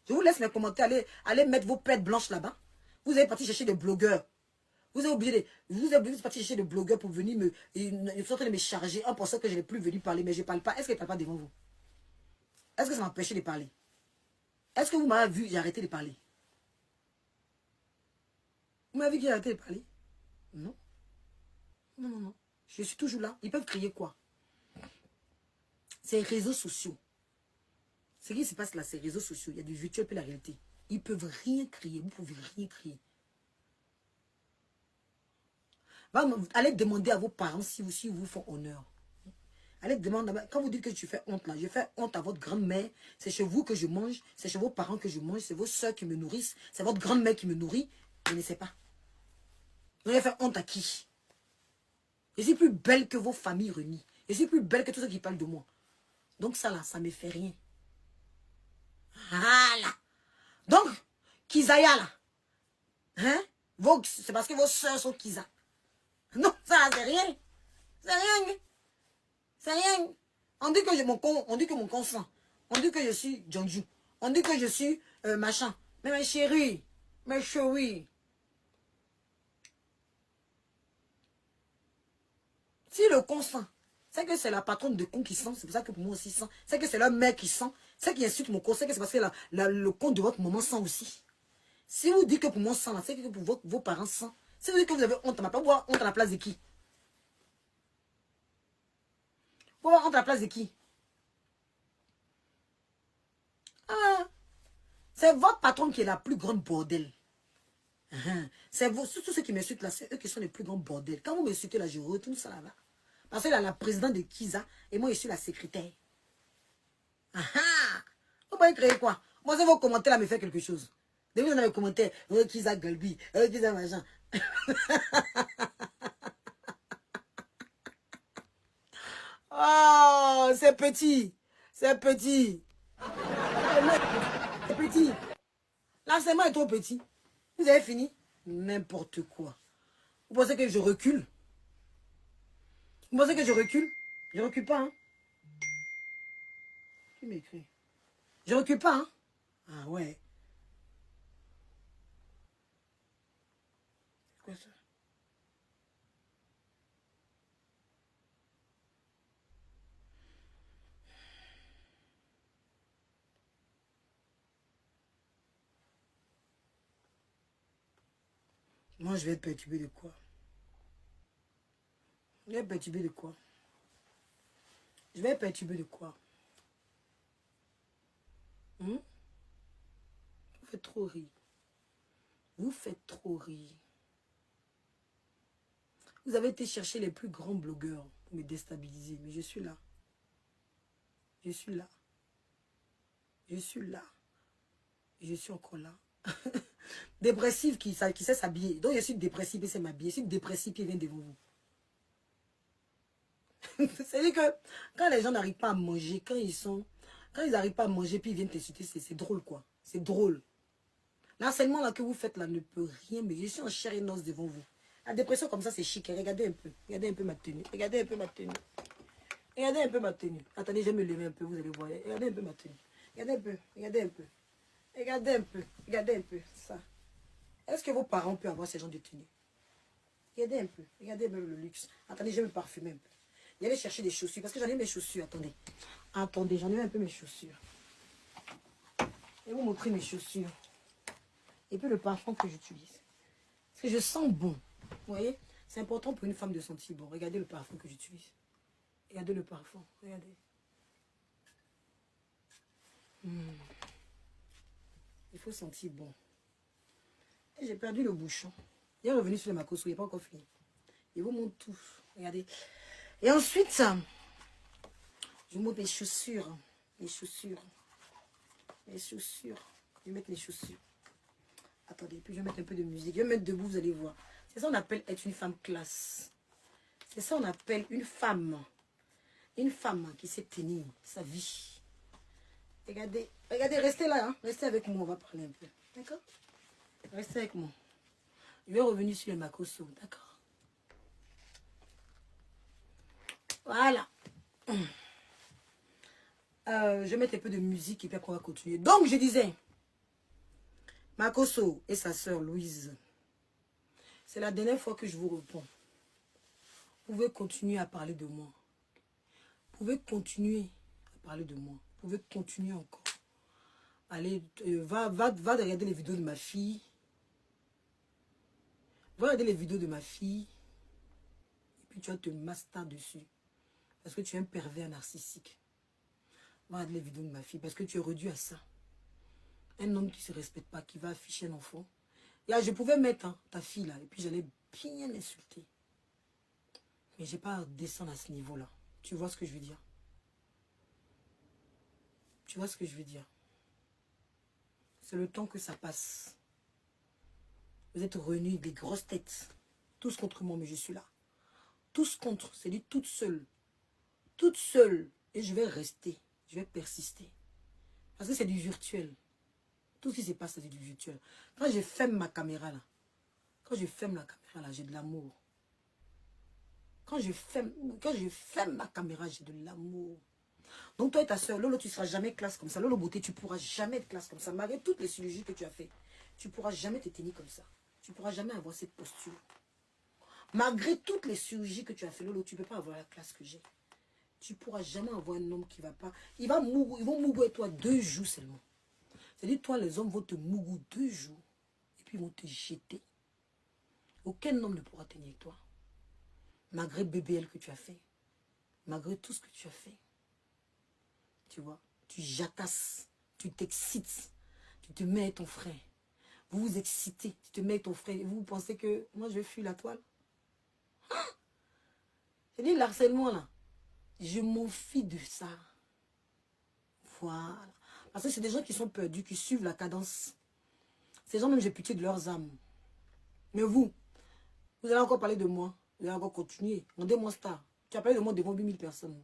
Je vous laisse mes commentaires. Allez mettre vos pètes blanches là-bas. Vous avez parti chercher des blogueurs. Vous êtes obligé de partir chercher des blogueurs pour venir ils sont en train de me charger en pensant que je n'ai plus venu parler, mais je ne parle pas. Est-ce que je ne parle pas devant vous? Est-ce que ça m'empêche de parler? Est-ce que vous m'avez vu, j'ai arrêté de parler? Vous m'avez vu que j'ai arrêté de parler? Non. Non, non, non. Je suis toujours là. Ils peuvent crier quoi? C'est les réseaux sociaux. Ce qui se passe là, c'est les réseaux sociaux. Il y a du virtuel et la réalité. Ils peuvent rien crier. Vous pouvez rien crier. Allez demander à vos parents si vous font honneur. Allez demander, quand vous dites que tu fais honte là, je fais honte à votre grand-mère, c'est chez vous que je mange, c'est chez vos parents que je mange, c'est vos soeurs qui me nourrissent, c'est votre grand-mère qui me nourrit, je ne sais pas. Vous allez faire honte à qui? Je suis plus belle que vos familles réunies. Je suis plus belle que tous ceux qui parlent de moi. Donc ça là, ça ne me fait rien. Voilà. Donc, Kizaya là, hein? C'est parce que vos soeurs sont Kiza. Non, ça c'est rien. C'est rien. C'est rien. On dit que mon consent. On dit que je suis Jonju. On dit que je suis machin. Mais mes chéris, mes chéris. Si le consent, c'est que c'est la patronne de con qui sent, c'est pour ça que pour moi aussi sent. C'est que c'est leur mère qui sent. C'est qui insulte mon conseil, que c'est parce que le compte de votre maman sent aussi. Si vous dites que pour moi sent, c'est que pour vos parents sent. Si vous dites que vous avez honte, on n'a pas voir honte à la place de qui? Vous avez honte à la place de qui? Ah, c'est votre patronne qui est la plus grande bordel. C'est vous, tous ceux qui m'insultent là, c'est eux qui sont les plus grands bordels. Quand vous m'insultez là, je retourne ça là-bas. Parce que là, la présidente de Kiza, et moi, je suis la secrétaire. Vous pouvez créer quoi? Moi, si vos commentaires là me fait quelque chose. Dès que vous avez les commentaires, Kiza Galbi, Kiza machin. Oh, c'est petit. C'est petit. C'est petit. L'enseignement est trop petit. Vous avez fini? N'importe quoi. Vous pensez que je recule? Vous pensez que je recule? Je recule pas, hein? Qui m'écrit? Je recule pas, hein? Ah ouais. C'est quoi ça? Moi, je vais être perturbé de quoi? Je vais être perturbé de quoi? Je vais être perturbé de quoi? Vous faites trop rire. Vous faites trop rire. Vous avez été chercher les plus grands blogueurs pour me déstabiliser. Mais je suis là. Je suis là. Je suis là. Je suis encore là. Dépressif qui sait s'habiller. Donc je suis dépressif et c'est m'habiller. Je suis dépressif et vient devant vous. C'est-à-dire que quand les gens n'arrivent pas à manger, quand ils n'arrivent pas à manger puis ils viennent t'insulter, c'est drôle quoi. C'est drôle. L'enseignement là que vous faites là ne peut rien, mais je suis en chair et en os devant vous. La dépression comme ça c'est chic. Regardez un peu. Regardez un peu ma tenue. Regardez un peu ma tenue. Regardez un peu ma tenue. Attendez, je vais me lever un peu, vous allez voir. Regardez un peu ma tenue. Regardez un peu. Regardez un peu. Regardez un peu. Regardez un peu. Ça. Est-ce que vos parents peuvent avoir ce genre de tenue? Regardez un peu. Regardez même le luxe. Attendez, je vais me parfumer un peu. Il aller chercher des chaussures. Parce que j'en ai mes chaussures. Attendez. Attendez, j'en ai un peu mes chaussures. Je vais vous montrer mes chaussures. Et puis le parfum que j'utilise. Parce que je sens bon. Vous voyez? C'est important pour une femme de sentir bon. Regardez le parfum que j'utilise. Regardez le parfum. Regardez. Il faut sentir bon. Et j'ai perdu le bouchon. Il est revenu sur le macosso. Il n'est pas encore fini. Il vous montre tout. Regardez. Et ensuite, je vous montre mes chaussures. Mes chaussures. Mes chaussures. Je vais mettre les chaussures. Attendez, puis je vais mettre un peu de musique. Je vais mettre debout, vous allez voir. C'est ça qu'on appelle être une femme classe. C'est ça qu'on appelle une femme. Une femme qui sait tenir sa vie. Regardez, regardez, restez là. Hein. Restez avec moi, on va parler un peu. D'accord? Restez avec moi. Je vais revenir sur le macosso. D'accord? Voilà. Je vais mettre un peu de musique et puis après on va continuer. Donc, je disais, Makoso et sa sœur Louise. C'est la dernière fois que je vous réponds. Vous pouvez continuer à parler de moi. Vous pouvez continuer à parler de moi. Vous pouvez continuer encore. Allez, va regarder les vidéos de ma fille. Va regarder les vidéos de ma fille. Et puis tu vas te master dessus. Parce que tu es un pervers narcissique. Va regarder les vidéos de ma fille. Parce que tu es réduit à ça. Un homme qui ne se respecte pas, qui va afficher un enfant. Et là, je pouvais mettre ta fille là. Et puis j'allais bien l'insulter. Mais je n'ai pas à descendre à ce niveau-là. Tu vois ce que je veux dire? Tu vois ce que je veux dire? C'est le temps que ça passe. Vous êtes revenus des grosses têtes. Tous contre moi, mais je suis là. Tous contre, c'est dit toute seule. Toute seule. Et je vais rester. Je vais persister. Parce que c'est du virtuel. Tout ce qui se passe, c'est du virtuel. Quand je ferme ma caméra là, j'ai de l'amour. Quand je ferme ma caméra, j'ai de l'amour. Donc toi et ta soeur, Lolo, tu ne seras jamais classe comme ça. Lolo Beauté, tu ne pourras jamais être classe comme ça. Malgré toutes les chirurgies que tu as fait, tu ne pourras jamais te tenir comme ça. Tu ne pourras jamais avoir cette posture. Malgré toutes les chirurgies que tu as fait, Lolo, tu ne peux pas avoir la classe que j'ai. Tu ne pourras jamais avoir un homme qui ne va pas... Ils vont mouiller toi 2 jours seulement. C'est-à-dire, toi, les hommes vont te mouiller 2 jours. Et puis, ils vont te jeter. Aucun homme ne pourra tenir toi. Malgré BBL que tu as fait. Malgré tout ce que tu as fait. Tu vois, tu jacasses, tu t'excites, tu te mets avec ton frère. Vous vous excitez, tu te mets avec ton frère. Et vous pensez que moi je fuis la toile? J'ai dit l'harcèlement là. Je m'enfuis de ça. Voilà. Parce que c'est des gens qui sont perdus, qui suivent la cadence. Ces gens même j'ai pitié de leurs âmes. Mais vous allez encore parler de moi. Vous allez encore continuer. Rendez-moi star. Tu as parlé de moi devant 8000 personnes.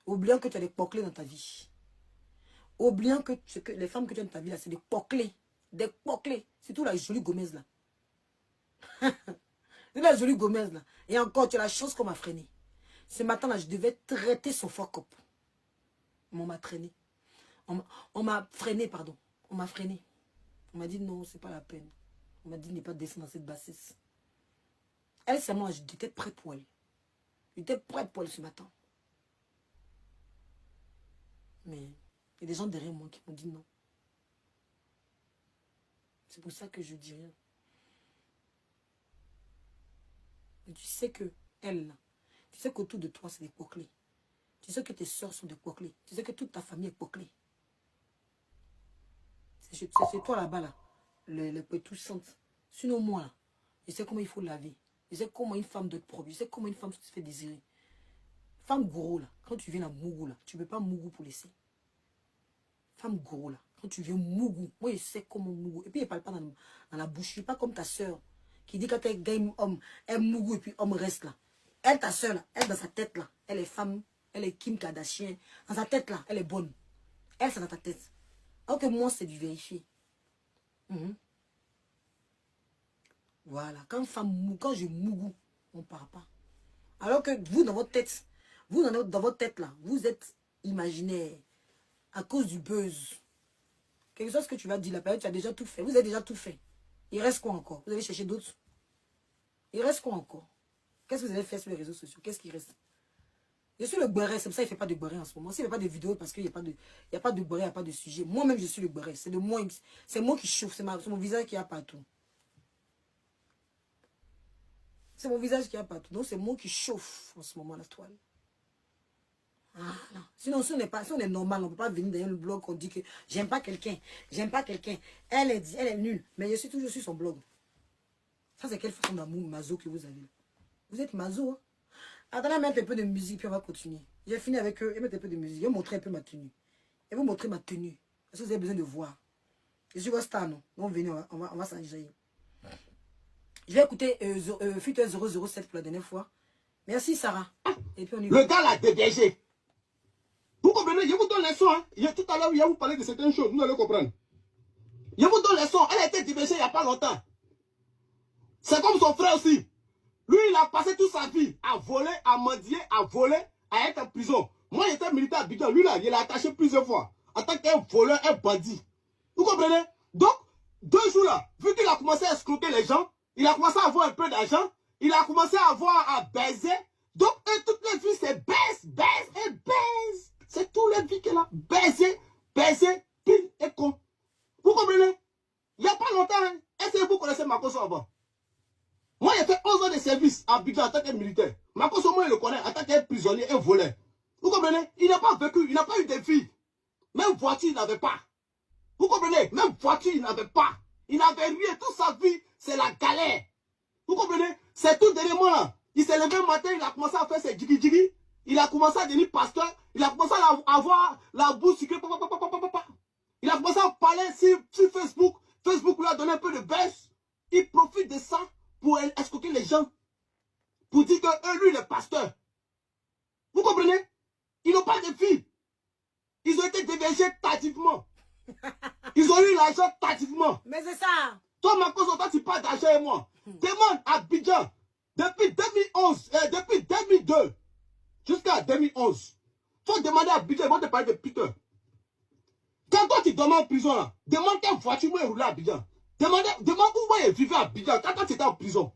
Oubliant que tu as des poclés dans ta vie. Oubliant que les femmes que tu as dans ta vie, là, c'est des poclés. Des poclés. Surtout la jolie Gomez, là. C'est la jolie Gomez, là. Et encore, tu as la chance qu'on m'a freiné. Ce matin, là, je devais traiter son fuck-up. On m'a traîné. On m'a freiné, pardon. On m'a freiné. On m'a dit non, c'est pas la peine. On m'a dit n'est pas descendre dans cette bassesse. Elle, c'est moi, j'étais prête pour elle. J'étais prête pour elle ce matin. Mais il y a des gens derrière moi qui m'ont dit non. C'est pour ça que je dis rien. Mais tu sais que elle, tu sais qu'autour de toi, c'est des poclés. Tu sais que tes soeurs sont des poclés. Tu sais que toute ta famille est poclée. C'est toi là-bas, là. Les tout saintes. Sinon, moi, là, je sais comment il faut laver. Je sais comment une femme doit être propre. Je sais comment une femme se fait désirer. Femme gros, là, quand tu viens à Mougou, là, tu ne peux pas Mougou pour laisser. Femme gros, là, quand tu viens Mougou, moi, je sais comment Mougou. Et puis, elle ne parle pas dans la bouche. Je ne suis pas comme ta soeur qui dit quand elle gagne homme, elle Mougou et puis homme reste là. Elle, ta soeur, là, elle, dans sa tête, là, elle est femme, elle est Kim Kardashian. Dans sa tête, là, elle est bonne. Elle, c'est dans ta tête. Alors que moi, c'est du vérifié. Voilà. Quand je Mougou, on ne parle pas. Alors que vous, dans votre tête, dans votre tête, là, vous êtes imaginaire. À cause du buzz. Quelque chose que tu vas dire, la période, tu as déjà tout fait. Vous avez déjà tout fait. Il reste quoi encore? Vous allez chercher d'autres? Il reste quoi encore? Qu'est-ce que vous avez fait sur les réseaux sociaux? Qu'est-ce qui reste? Je suis le beurre, c'est pour ça qu'il ne fait pas de beurre en ce moment. S'il n'y a pas de vidéos, parce qu'il n'y a pas de beurre, il n'y a pas de sujet. Moi-même, je suis le beurre. C'est moi qui chauffe. C'est mon visage qui a partout. C'est mon visage qui a partout. Donc, c'est moi qui chauffe en ce moment la toile. Ah, non. Sinon, si on est normal, on ne peut pas venir dans le blog, on dit que j'aime pas quelqu'un, elle est nulle, mais je suis toujours sur son blog. Ça, c'est quelle façon d'amour mazo que vous avez? Vous êtes mazo, hein? Attendez, mettre un peu de musique, puis on va continuer. J'ai fini avec eux, et mettre un peu de musique, et montrer un peu ma tenue. Et vous montrer ma tenue, parce que vous avez besoin de voir. Je suis votre star, non? Donc, venez, on va s'enjailler. Je vais écouter Futur 007 pour la dernière fois. Merci, Sarah. Et puis on y va. Le gars l'a dégagé. Vous comprenez? Je vous donne les sons. Hein. Tout à l'heure, il y a vous parlé de certaines choses. Vous allez comprendre. Je vous donne les sons. Elle a été débêchée il n'y a pas longtemps. C'est comme son frère aussi. Lui, il a passé toute sa vie à voler, à mendier, à voler, à être en prison. Moi, j'étais militaire à Abidjan. Lui, là, il l'a attaché plusieurs fois. En tant qu'un voleur, un bandit. Vous comprenez? Donc, 2 jours là, vu qu'il a commencé à escroquer les gens, il a commencé à avoir un peu d'argent, il a commencé à baiser. Donc, toute la vie, c'est baise, baise et baise. C'est toute la vie qu'elle a. Baiser, baiser, pile et con. Vous comprenez? Il n'y a pas longtemps, hein. Est-ce que vous connaissez Makoso avant? Moi, j'ai fait 11 ans de service à Abidjan en tant que militaire. Makoso, moi, je le connais en tant que prisonnier et voleur. Vous comprenez? Il n'a pas vécu, il n'a pas eu de vie. Même voiture, il n'avait pas. Vous comprenez? Même voiture, il n'avait pas. Il n'avait rien. Toute sa vie, c'est la galère. Vous comprenez? C'est tout dernièrement. Il s'est levé le matin, il a commencé à faire ses djigui-djigui. Il a commencé à devenir pasteur. Il a commencé à avoir la bouche sucrée. Il a commencé à parler sur Facebook. Facebook lui a donné un peu de baisse. Il profite de ça pour escroquer les gens. Pour dire que lui, il est pasteur. Vous comprenez? Ils n'ont pas de vie. Ils ont été dévergés tardivement. Ils ont eu l'argent tardivement. Mais c'est ça. Toi, Makoso, toi, tu parles d'argent et moi. Demande à Abidjan. Depuis 2011, depuis 2002 jusqu'à 2011. Faut demander à Abidjan, ils vont te parler de Peter. Quand toi, tu dormais en prison, là, demande quelle voiture moi roulait à Abidjan. Demande où moi vivais à Abidjan quand toi, tu étais en prison.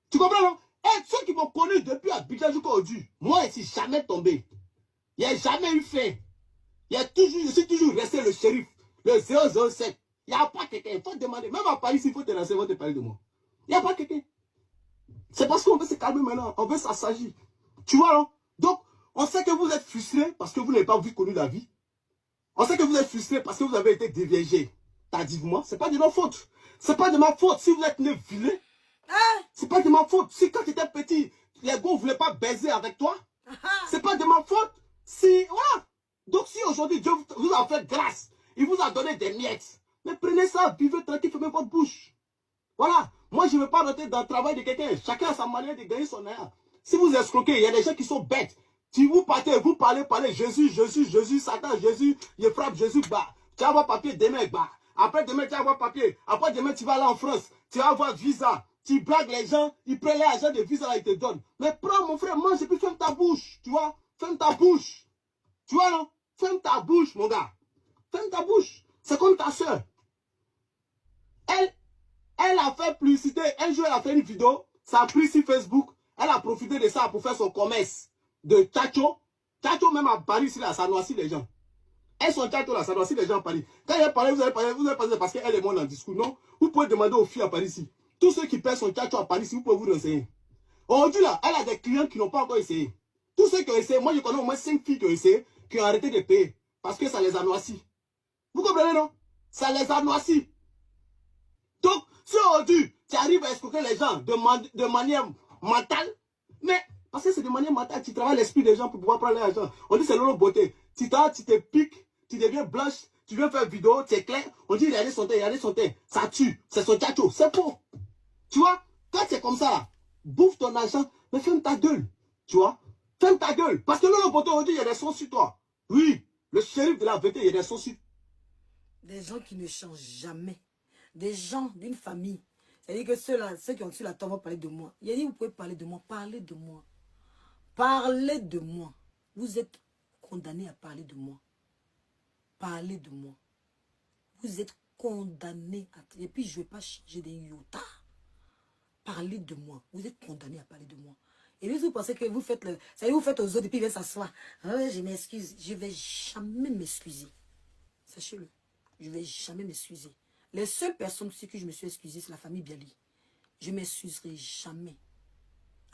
Tu comprends, non? Et ceux qui m'ont connu depuis Abidjan jusqu'à aujourd'hui, moi, je ne suis jamais tombé. Il n'y a jamais eu fait. Je suis toujours resté le shérif, le 007. Il n'y a pas quelqu'un. Il faut demander. Même à Paris, s'il faut te lancer, ils vont te parler de moi. Il n'y a pas quelqu'un. C'est parce qu'on veut se calmer maintenant. On veut s'assagir. Tu vois, non? Donc, on sait que vous êtes frustré parce que vous n'avez pas connu la vie. On sait que vous êtes frustré parce que vous avez été déviégé tardivement. Ce n'est pas de notre faute. Ce n'est pas de ma faute si vous êtes né vilain. Ce n'est pas de ma faute. Si quand tu étais petit, les gars ne voulaient pas baiser avec toi. Ce n'est pas de ma faute. Si, voilà. Donc si aujourd'hui Dieu vous a fait grâce, il vous a donné des miettes, mais prenez ça, vivez tranquille, fermez votre bouche. Voilà. Moi, je ne veux pas rentrer dans le travail de quelqu'un. Chacun a sa manière de gagner son air. Si vous escroquez, il y a des gens qui sont bêtes. Si vous partez, vous parlez, Jésus, Satan, Jésus, il frappe Jésus, bah. Tu vas avoir papier demain, bah. Après demain, tu vas avoir papier. Après demain, tu vas aller en France. Tu vas avoir visa. Tu blagues les gens, ils prennent l'argent de visa, là, ils te donnent. Mais prends, mon frère, mange et puis ferme ta bouche. Tu vois? Ferme ta bouche. Tu vois, non? Ferme ta bouche, mon gars. Ferme ta bouche. C'est comme ta soeur. Elle a fait publicité. Un jour, elle a fait une vidéo. Ça a pris sur Facebook. Elle a profité de ça pour faire son commerce de tchacho. Tchacho, même à Paris, là, ça noircit les gens. Elles sont tchacho là, ça noircit les gens à Paris. Quand elle parle, vous allez parler parce qu'elle est bonne en discours. Non, vous pouvez demander aux filles à Paris ici. Tous ceux qui payent son tchacho à Paris ici, vous pouvez vous renseigner. Aujourd'hui, là, elle a des clients qui n'ont pas encore essayé. Tous ceux qui ont essayé, moi, je connais au moins 5 filles qui ont essayé, qui ont arrêté de payer. Parce que ça les a noircis. Vous comprenez, non? Ça les a noircis. Donc, si aujourd'hui, tu arrives à escroquer les gens de manière mentale, mais parce que c'est de manière mentale, tu travailles l'esprit des gens pour pouvoir prendre l'argent. On dit c'est l'eau beauté. Tu te piques, tu deviens blanche, tu viens faire vidéo, tu es clair. On dit regardez son teint, ça tue. C'est son tchacho, c'est faux. Tu vois, quand c'est comme ça, là, bouffe ton argent, mais ferme ta gueule. Tu vois, ferme ta gueule. Parce que l'eau beauté, on dit il y a des sons sur toi. Oui, le shérif de la vérité, il y a des sons sur. Des gens qui ne changent jamais. Des gens d'une famille. C'est-à-dire que ceux qui ont su la table vont parler de moi. Il a dit, vous pouvez parler de moi. Parlez de moi. Parlez de moi. Vous êtes condamné à parler de moi. Parlez de moi. Vous êtes condamné à... Et puis, je ne vais pas changer des iota. Parlez de moi. Vous êtes condamné à parler de moi. Et puis, vous pensez que vous faites le... Ça y est, vous faites aux autres et puis ils viennent s'asseoir. Ah, je m'excuse. Je ne vais jamais m'excuser. Sachez-le. Je ne vais jamais m'excuser. Les seules personnes sur qui je me suis excusée, c'est la famille Biali. Je ne m'excuserai jamais.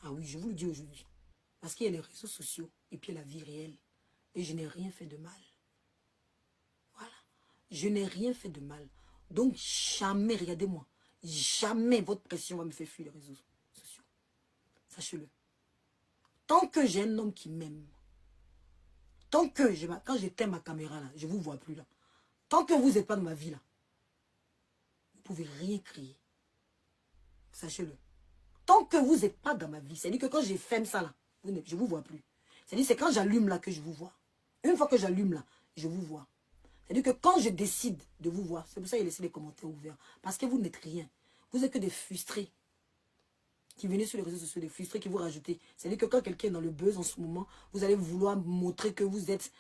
Ah oui, je vous le dis aujourd'hui. Parce qu'il y a les réseaux sociaux et puis il y a la vie réelle. Et je n'ai rien fait de mal. Voilà. Je n'ai rien fait de mal. Donc jamais, regardez-moi, jamais votre pression va me faire fuir les réseaux sociaux. Sachez-le. Tant que j'ai un homme qui m'aime, tant que, quand j'éteins ma caméra là, je ne vous vois plus là. Tant que vous n'êtes pas dans ma vie là, vous ne pouvez rien crier. Sachez-le. Tant que vous n'êtes pas dans ma vie, c'est-à-dire que quand je ferme ça là, je ne vous vois plus. C'est-à-dire c'est quand j'allume là que je vous vois. Une fois que j'allume là, je vous vois. C'est-à-dire que quand je décide de vous voir, c'est pour ça que j'ai laissé les commentaires ouverts. Parce que vous n'êtes rien. Vous n'êtes que des frustrés qui venez sur les réseaux sociaux, des frustrés qui vous rajoutez. C'est-à-dire que quand quelqu'un est dans le buzz en ce moment, vous allez vouloir montrer que vous êtes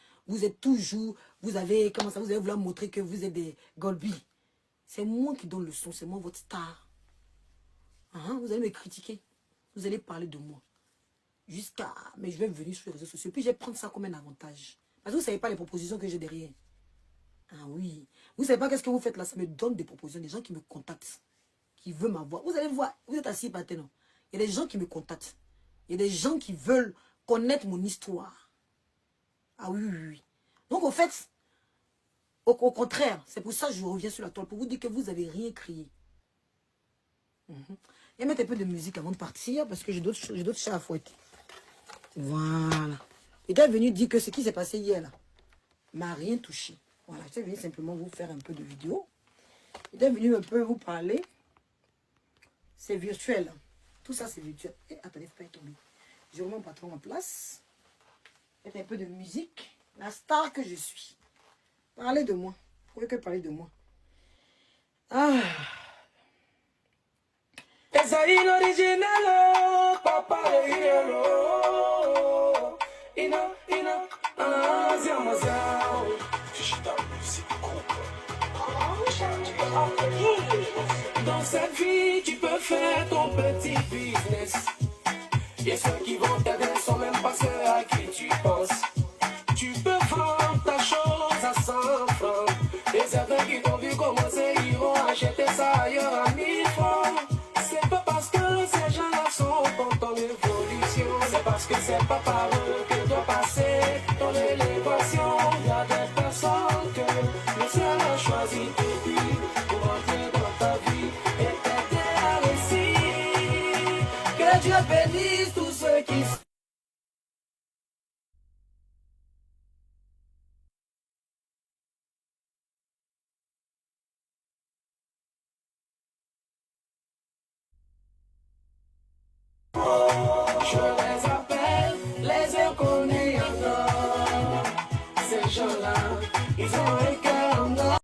toujours, vous allez vouloir montrer que vous êtes des golbis. C'est moi qui donne le son, c'est moi votre star. Vous allez me critiquer. Vous allez parler de moi. Mais je vais venir sur les réseaux sociaux. Puis je vais prendre ça comme un avantage. Parce que vous ne savez pas les propositions que j'ai derrière. Ah oui. Vous ne savez pas qu'est-ce que vous faites là. Ça me donne des propositions. Des gens qui me contactent. Qui veulent m'avoir. Vous allez voir. Vous êtes assis par terre, non? Il y a des gens qui me contactent. Il y a des gens qui veulent connaître mon histoire. Ah oui, oui, oui. Donc, au fait, au contraire, c'est pour ça que je reviens sur la toile. Pour vous dire que vous n'avez rien crié. Et mettre un peu de musique avant de partir. Parce que j'ai d'autres chats à fouetter. Voilà. Il est venu dire que ce qui s'est passé hier, là, m'a rien touché. Voilà, je suis venu simplement vous faire un peu de vidéo. Il est venu un peu vous parler. C'est virtuel. Tout ça, c'est virtuel. Et attendez, faut pas y tomber. Je remets mon patron en place. Mettez un peu de musique. La star que je suis. Parlez de moi. Vous pouvez que parler de moi. Ah. Esaïe l'original, papa dans cette vie, tu peux faire ton petit business. Et ceux qui vont t'aider ne sont même pas ceux à qui tu penses. Tu peux vendre ta chose à 100 francs. Et certains qui t'ont vu commencer, ils vont acheter ça ailleurs à 1000 francs. C'est pas parce que ces gens-là sont pour ton évolution. C'est parce que c'est pas par eux que doit passer ton élévation. Il y a des personnes que le ciel a choisi depuis pour entrer dans ta vie et t'aider à réussir. Que Dieu bénisse tous ceux qui je les appelle les inconnus. Ces gens-là, ils ont un cœur.